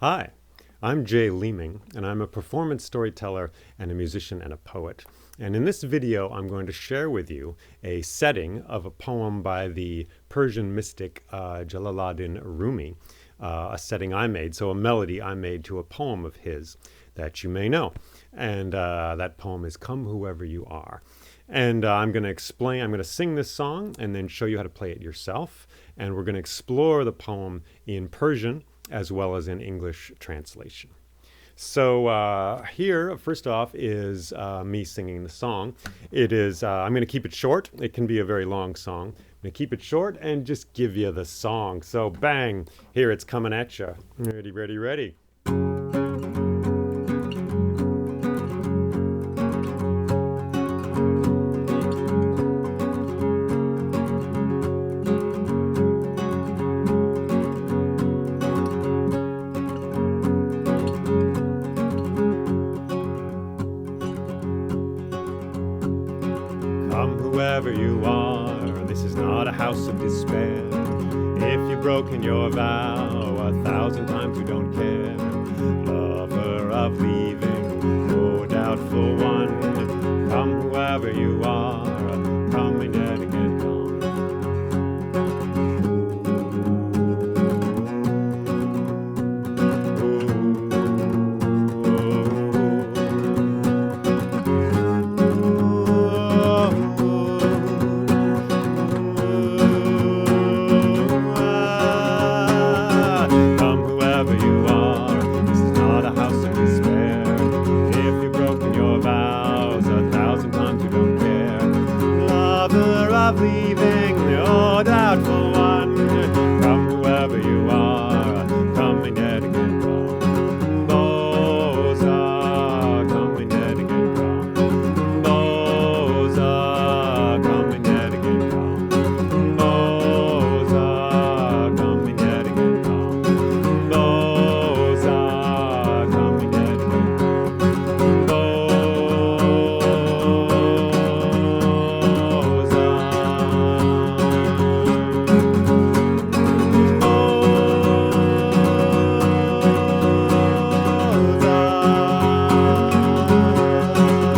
Hi, I'm Jay Leeming, and I'm a performance storyteller and a musician and a poet. And in this video, I'm going to share with you a setting of a poem by the Persian mystic Jelaluddin Rumi, a setting I made, so a melody I made to a poem of his that you may know. And that poem is Come Whoever You Are. And I'm going to sing this song and then show you how to play it yourself. And we're going to explore the poem in Persian as well as in English translation. So here, first off, is me singing the song. I'm going to keep it short. It can be a very long song. I'm going to keep it short and just give you the song. So bang, here it's coming at you. Ready, ready, ready. Come whoever you are, this is not a house of despair. If you've broken your vow 1,000 times, we don't care. Lover of leaving, no doubtful one. Come whoever you are, come and yet again come. Leaving, no doubtful one. Come whoever you are, come and yet again come. Those are coming yet again come. Those are coming yet again come. Those are coming yet again come. Those are coming yet again come. Those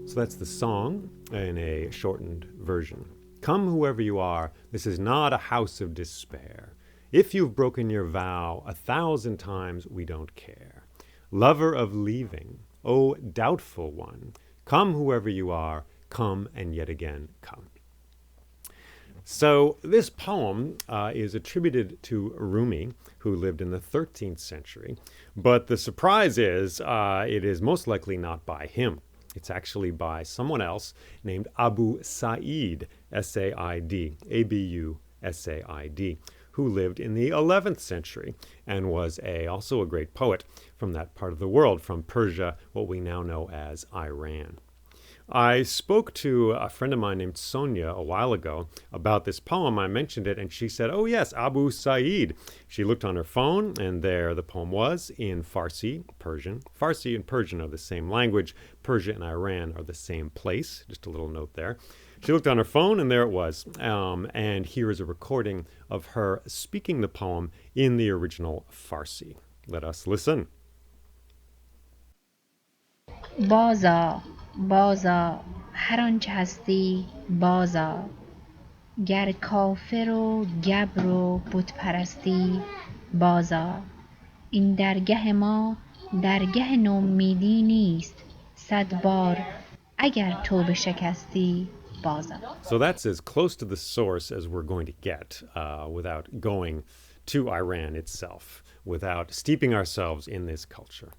So that's the song in a shortened version. Come whoever you are, this is not a house of despair. If you've broken your vow 1,000 times, we don't care. Lover of leaving, oh doubtful one, come whoever you are, come and yet again come. So this poem is attributed to Rumi, who lived in the 13th century. But the surprise is it is most likely not by him. It's actually by someone else named Abu Sa'id, S-A-I-D, A-B-U-S-A-I-D, who lived in the 11th century and was also a great poet from that part of the world, from Persia, what we now know as Iran. I spoke to a friend of mine named Sonia a while ago about this poem. I mentioned it, and she said, oh yes, Abu Sa'id. She looked on her phone, and there the poem was in Farsi, Persian. Farsi and Persian are the same language. Persia and Iran are the same place. Just a little note there. She looked on her phone, and there it was. And here is a recording of her speaking the poem in the original Farsi. Let us listen. بازا بازا هر آنچه هستی بازا گر کافر و گبر و بت پرستی بازا این درگه ما درگه نومیدی نیست 100 بار اگر توبه شکستی بازا. So that's as close to the source as we're going to get without going to Iran itself, without steeping ourselves in this culture.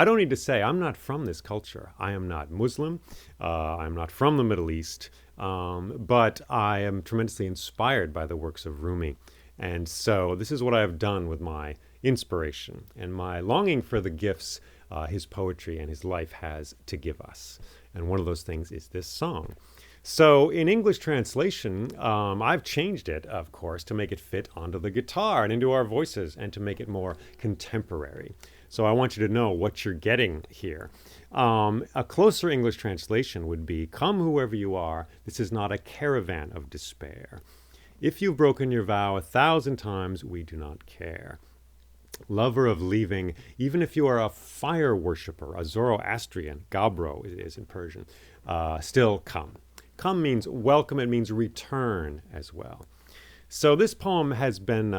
I don't need to say I'm not from this culture. I am not Muslim. I'm not from the Middle East. But I am tremendously inspired by the works of Rumi. And so this is what I have done with my inspiration and my longing for the gifts his poetry and his life has to give us. And one of those things is this song. So in English translation, I've changed it, of course, to make it fit onto the guitar and into our voices and to make it more contemporary. So I want you to know what you're getting here. A closer English translation would be, "Come whoever you are, this is not a caravan of despair. If you've broken your vow 1,000 times, we do not care. Lover of leaving, even if you are a fire worshiper, a Zoroastrian, Gabro it is in Persian, still come." Come means welcome, it means return as well. So this poem has been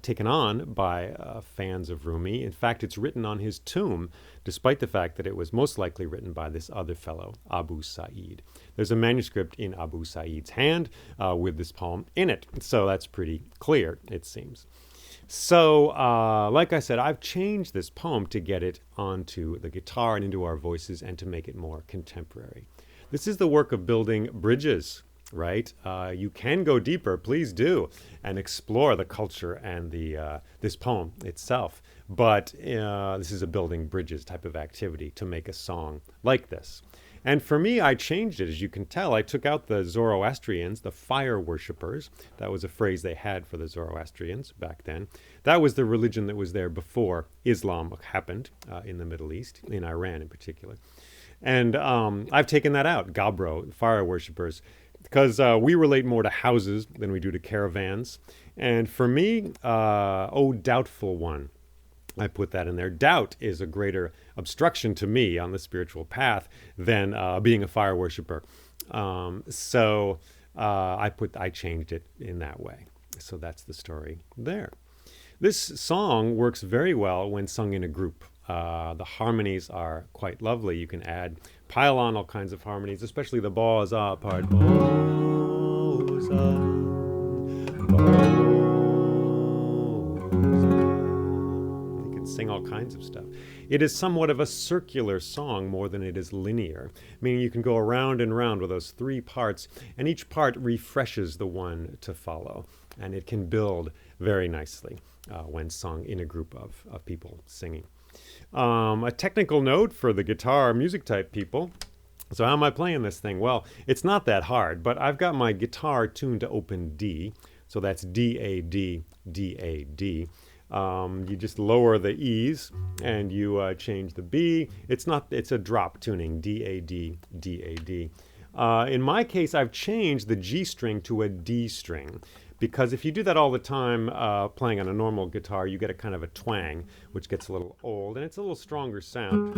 taken on by fans of Rumi. In fact, it's written on his tomb, despite the fact that it was most likely written by this other fellow, Abu Sa'id. There's a manuscript in Abu Sa'id's hand with this poem in it, so that's pretty clear, it seems. So, like I said, I've changed this poem to get it onto the guitar and into our voices and to make it more contemporary. This is the work of building bridges, right? You can go deeper, please do, and explore the culture and this poem itself. But this is a building bridges type of activity to make a song like this. And for me, I changed it. As you can tell, I took out the Zoroastrians, the fire worshippers. That was a phrase they had for the Zoroastrians back then. That was the religion that was there before Islam happened in the Middle East, in Iran in particular. And I've taken that out, Gabro, fire worshippers, because we relate more to houses than we do to caravans. And for me, oh, doubtful one, I put that in there. Doubt is a greater obstruction to me on the spiritual path than being a fire worshiper. So I changed it in that way. So that's the story there. This song works very well when sung in a group. The harmonies are quite lovely. You can pile on all kinds of harmonies, especially the baza part. Baza, baza. You can sing all kinds of stuff. It is somewhat of a circular song more than it is linear, meaning you can go around and round with those three parts, and each part refreshes the one to follow, and it can build very nicely when sung in a group of people singing. A technical note for the guitar music type people. So how am I playing this thing? Well, it's not that hard, but I've got my guitar tuned to open D. So that's D-A-D, D-A-D. You just lower the E's and you change the B. It's a drop tuning, D-A-D, D-A-D. In my case, I've changed the G string to a D string. Because if you do that all the time playing on a normal guitar, you get a kind of a twang, which gets a little old, and it's a little stronger sound.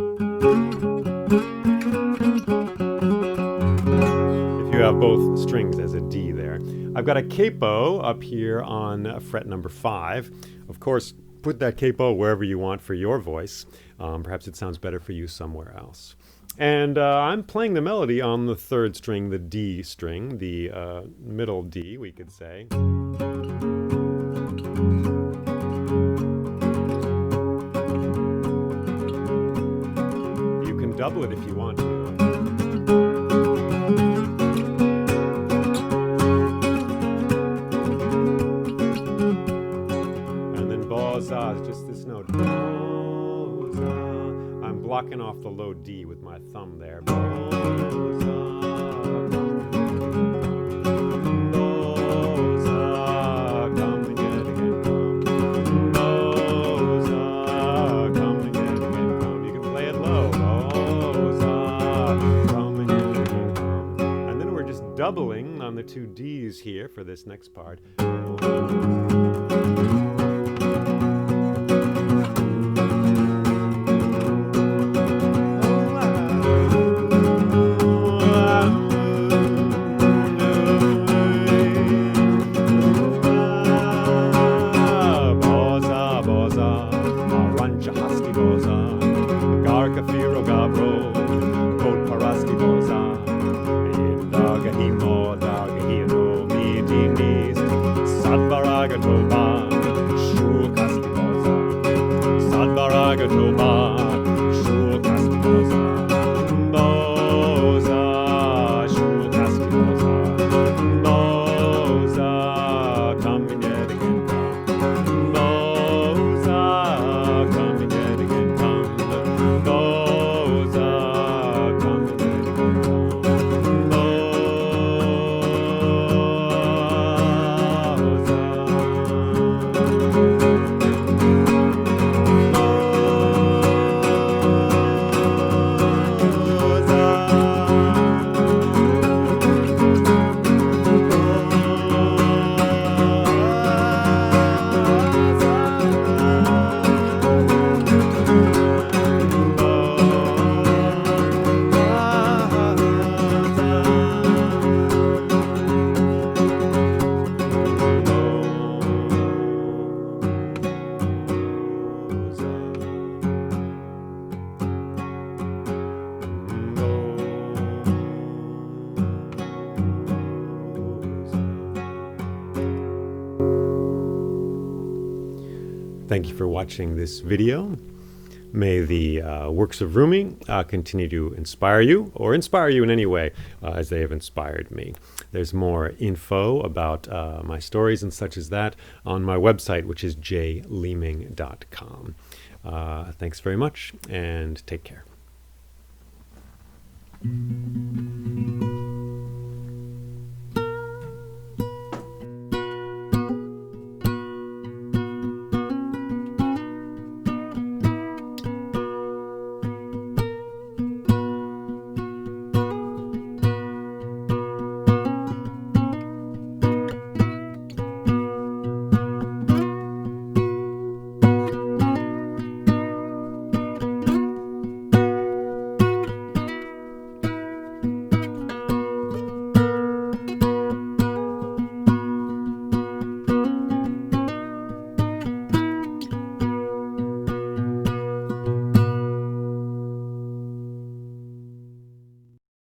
If you have both strings as a D there. I've got a capo up here on fret number 5. Of course, put that capo wherever you want for your voice. Perhaps it sounds better for you somewhere else. And I'm playing the melody on the 3rd string, the D string, the middle D, we could say. You can double it if you want to. And then baza is just this note. I'm blocking off the low D with my thumb there. You can play it low. And then we're just doubling on the 2 D's here for this next part. Sadvaraga Thank you for watching this video. May the works of Rumi continue to inspire you, or inspire you in any way as they have inspired me. There's more info about my stories and such as that on my website, which is jayleeming.com. Thanks very much, and take care.